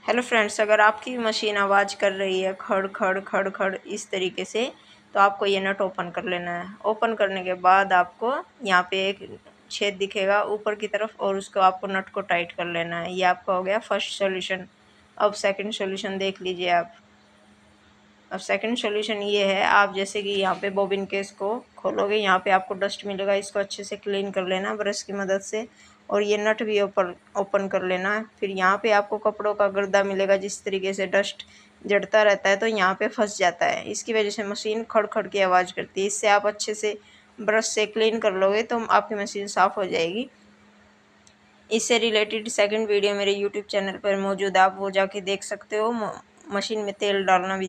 Hello friends, अगर आपकी machine आवाज़ कर रही है खड़ खड़ खड़ खड़ इस तरीके से, तो आपको ये नट ओपन कर लेना है। ओपन करने के बाद आपको यहाँ पे एक छेद दिखेगा ऊपर की तरफ और उसको आपको नट को टाइट कर लेना है। ये आपका हो गया फर्स्ट सॉल्यूशन। अब सेकंड सॉल्यूशन देख लीजिए आप। अब सेकंड सॉल्यूशन ये है, आप जैसे कि यहाँ पे बॉबिन केस को खोलोगे, यहाँ पे आपको डस्ट मिलेगा, इसको अच्छे से क्लीन कर लेना ब्रश की मदद से। और ये नट भी ओपन कर लेना है। फिर यहाँ पे आपको कपड़ों का गर्दा मिलेगा, जिस तरीके से डस्ट जड़ता रहता है तो यहाँ पे फंस जाता है, इसकी वजह से मशीन खड़ खड़ की आवाज़ करती है। इससे आप अच्छे से ब्रश से क्लीन कर लोगे तो आपकी मशीन साफ़ हो जाएगी। इससे रिलेटेड सेकंड वीडियो मेरे यूट्यूब चैनल पर मौजूद है, आप वो जाके देख सकते हो। मशीन में तेल डालना भी